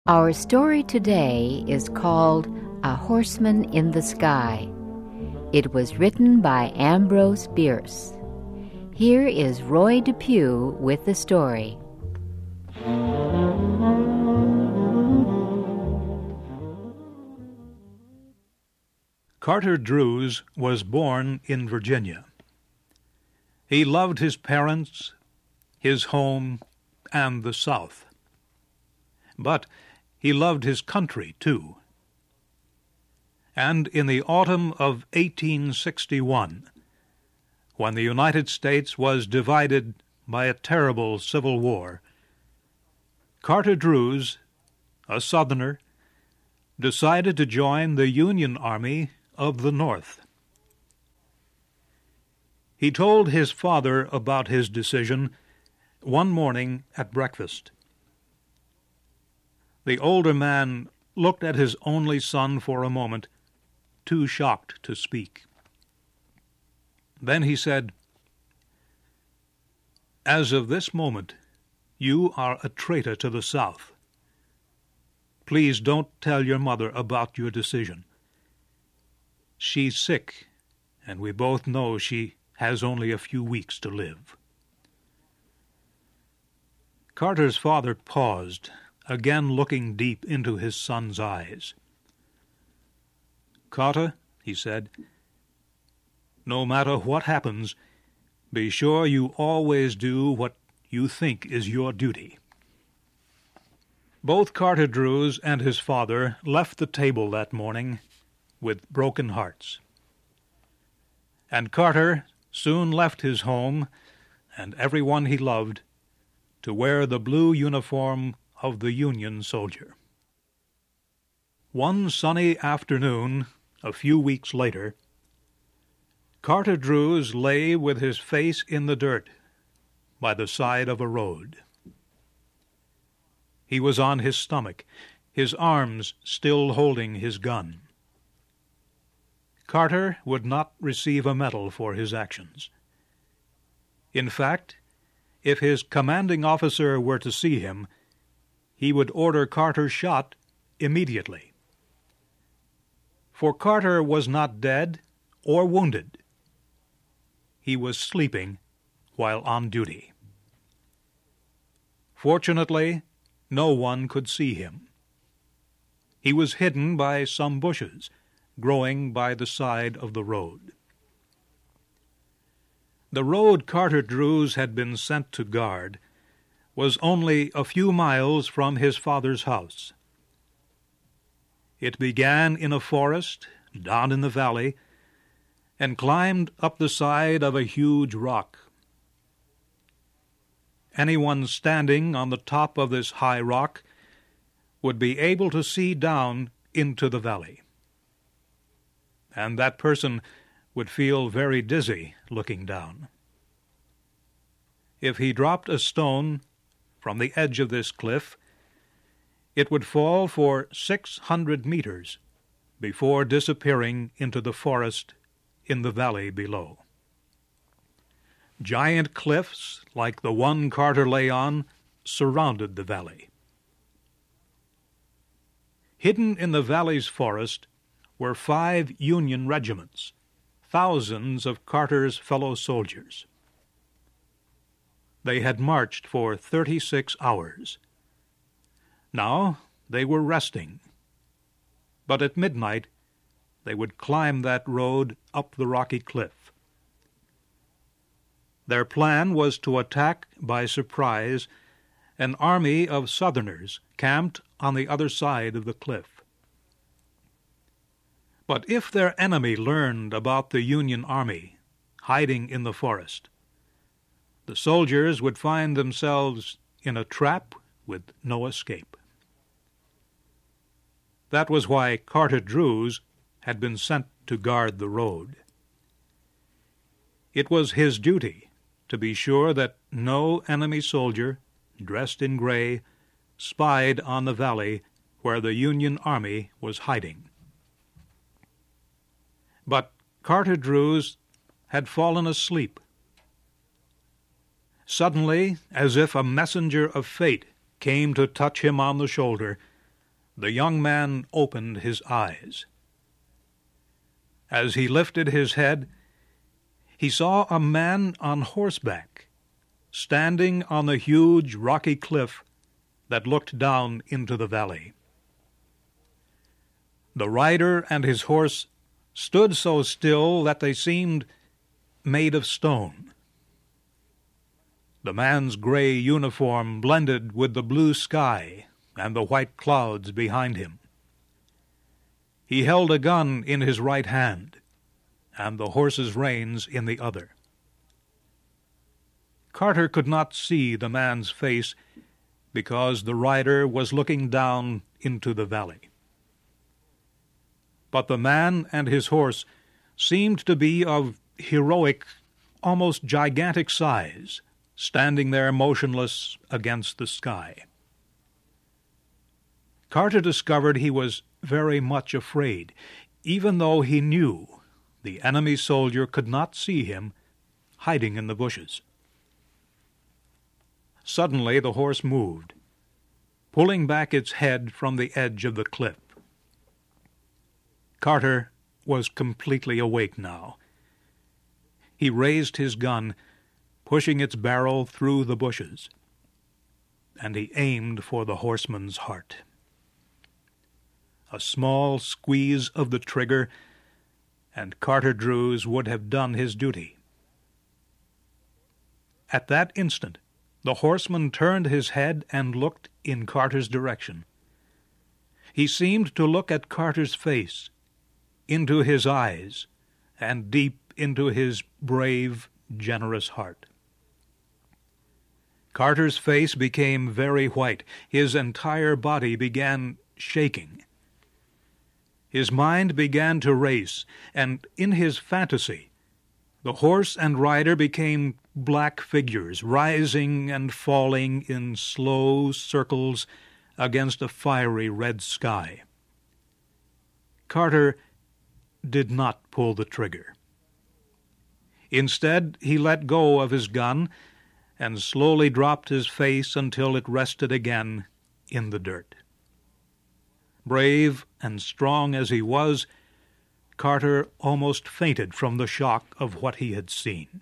Our story today is called A Horseman in the Sky. It was written by Ambrose Bierce. Here is Roy Depew with the story. Carter Druse was born in Virginia. He loved his parents, his home, and the South. But he loved his country, too. And in the autumn of 1861, when the United States was divided by a terrible civil war, Carter Druse, a Southerner, decided to join the Union Army of the North. He told his father about his decision one morning at breakfast. The older man looked at his only son for a moment, too shocked to speak. Then he said, "As of this moment, you are a traitor to the South. Please don't tell your mother about your decision. She's sick, and we both know she has only a few weeks to live." Carter's father paused, again looking deep into his son's eyes. "Carter," he said, "no matter what happens, be sure you always do what you think is your duty." Both Carter Druse and his father left the table that morning with broken hearts. And Carter soon left his home and everyone he loved to wear the blue uniform of the Union soldier. One sunny afternoon, a few weeks later, Carter Druse lay with his face in the dirt by the side of a road. He was on his stomach, his arms still holding his gun. Carter would not receive a medal for his actions. In fact, if his commanding officer were to see him, he would order Carter shot immediately. For Carter was not dead or wounded. He was sleeping while on duty. Fortunately, no one could see him. He was hidden by some bushes growing by the side of the road. The road Carter Druse had been sent to guard was only a few miles from his father's house. It began in a forest down in the valley and climbed up the side of a huge rock. Anyone standing on the top of this high rock would be able to see down into the valley. And that person would feel very dizzy looking down. If he dropped a stone from the edge of this cliff, it would fall for 600 meters before disappearing into the forest in the valley below. Giant cliffs, like the one Carter lay on, surrounded the valley. Hidden in the valley's forest were 5 Union regiments, thousands of Carter's fellow soldiers. They had marched for 36 hours. Now they were resting. But at midnight they would climb that road up the rocky cliff. Their plan was to attack by surprise an army of Southerners camped on the other side of the cliff. But if their enemy learned about the Union Army hiding in the forest, the soldiers would find themselves in a trap with no escape. That was why Carter Druse had been sent to guard the road. It was his duty to be sure that no enemy soldier, dressed in gray, spied on the valley where the Union Army was hiding. But Carter Druse had fallen asleep. Suddenly, as if a messenger of fate came to touch him on the shoulder, the young man opened his eyes. As he lifted his head, he saw a man on horseback, standing on a huge rocky cliff that looked down into the valley. The rider and his horse stood so still that they seemed made of stone. The man's gray uniform blended with the blue sky and the white clouds behind him. He held a gun in his right hand, and the horse's reins in the other. Carter could not see the man's face because the rider was looking down into the valley. But the man and his horse seemed to be of heroic, almost gigantic size, standing there motionless against the sky. Carter discovered he was very much afraid, even though he knew the enemy soldier could not see him hiding in the bushes. Suddenly the horse moved, pulling back its head from the edge of the cliff. Carter was completely awake now. He raised his gun, pushing its barrel through the bushes, and he aimed for the horseman's heart. A small squeeze of the trigger, and Carter Drews would have done his duty. At that instant, the horseman turned his head and looked in Carter's direction. He seemed to look at Carter's face, into his eyes, and deep into his brave, generous heart. Carter's face became very white. His entire body began shaking. His mind began to race, and in his fantasy, the horse and rider became black figures, rising and falling in slow circles against a fiery red sky. Carter did not pull the trigger. Instead, he let go of his gun and slowly dropped his face until it rested again in the dirt. Brave and strong as he was, Carter almost fainted from the shock of what he had seen.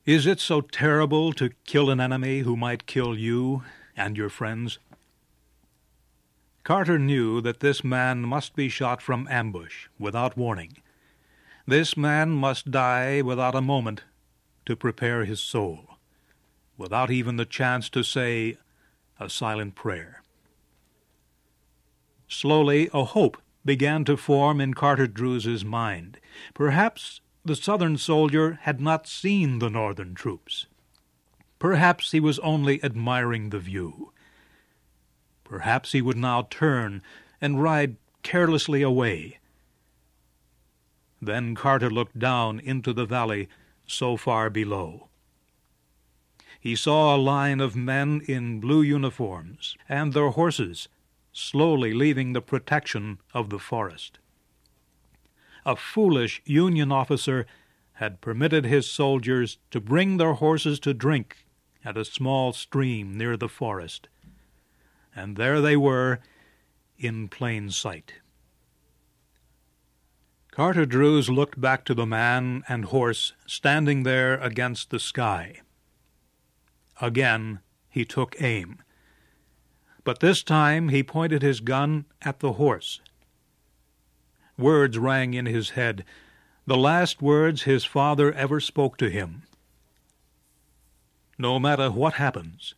Is it so terrible to kill an enemy who might kill you and your friends? Carter knew that this man must be shot from ambush without warning. This man must die without a moment to prepare his soul, without even the chance to say a silent prayer. Slowly, a hope began to form in Carter Drews's mind. Perhaps the Southern soldier had not seen the Northern troops. Perhaps he was only admiring the view. Perhaps he would now turn and ride carelessly away. Then Carter looked down into the valley so far below. He saw a line of men in blue uniforms and their horses slowly leaving the protection of the forest. A foolish Union officer had permitted his soldiers to bring their horses to drink at a small stream near the forest, and there they were in plain sight. Carter Drews looked back to the man and horse standing there against the sky. Again he took aim, but this time he pointed his gun at the horse. Words rang in his head, the last words his father ever spoke to him. No matter what happens,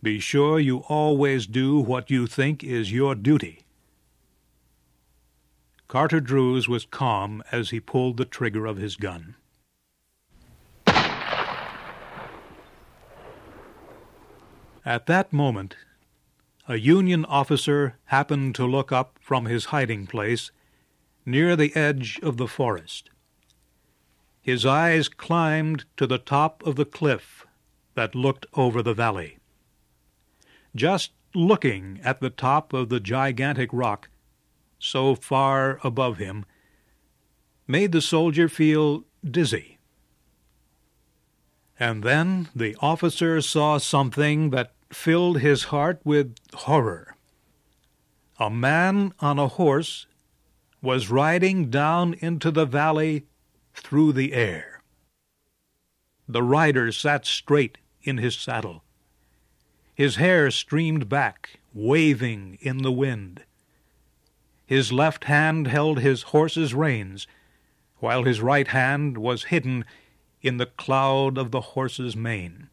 be sure you always do what you think is your duty. Carter Drews was calm as he pulled the trigger of his gun. At that moment, a Union officer happened to look up from his hiding place near the edge of the forest. His eyes climbed to the top of the cliff that looked over the valley. Just looking at the top of the gigantic rock so far above him made the soldier feel dizzy. And then the officer saw something that filled his heart with horror. A man on a horse was riding down into the valley through the air. The rider sat straight in his saddle. His hair streamed back, waving in the wind. His left hand held his horse's reins, while his right hand was hidden in the cloud of the horse's mane.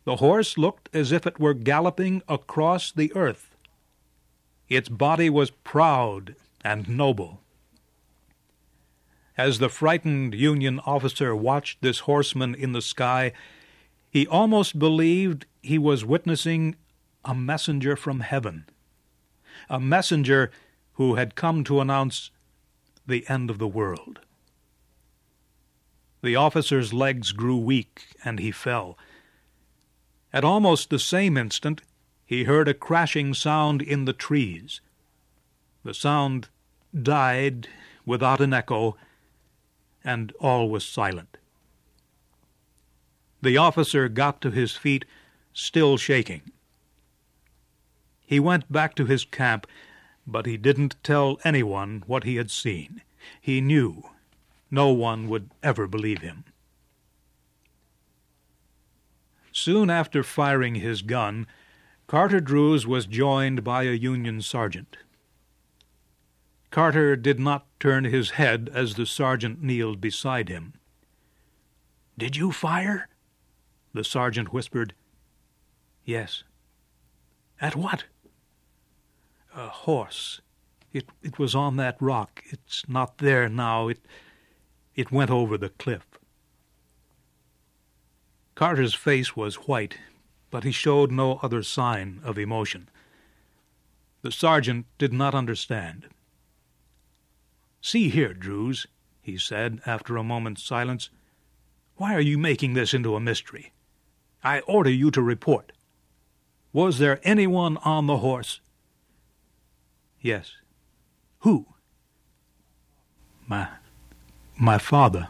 The horse looked as if it were galloping across the earth. Its body was proud and noble. As the frightened Union officer watched this horseman in the sky, he almost believed he was witnessing a messenger from heaven, a messenger who had come to announce the end of the world. The officer's legs grew weak, and he fell. At almost the same instant, he heard a crashing sound in the trees. The sound died without an echo, and all was silent. The officer got to his feet, still shaking. He went back to his camp, but he didn't tell anyone what he had seen. He knew no one would ever believe him. Soon after firing his gun, Carter Druse was joined by a Union sergeant. Carter did not turn his head as the sergeant kneeled beside him. "Did you fire?" the sergeant whispered. "Yes." "At what?" "A horse. It was on that rock. It's not there now. It went over the cliff." Carter's face was white, but he showed no other sign of emotion. The sergeant did not understand. "See here, Druse," he said after a moment's silence. "Why are you making this into a mystery? I order you to report. Was there anyone on the horse?" "Yes." "Who?" My father."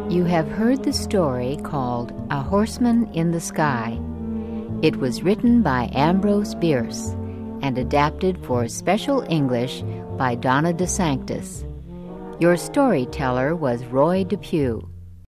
You have heard the story called A Horseman in the Sky. It was written by Ambrose Bierce and adapted for special English by Donna DeSanctis. Your storyteller was Roy Depew.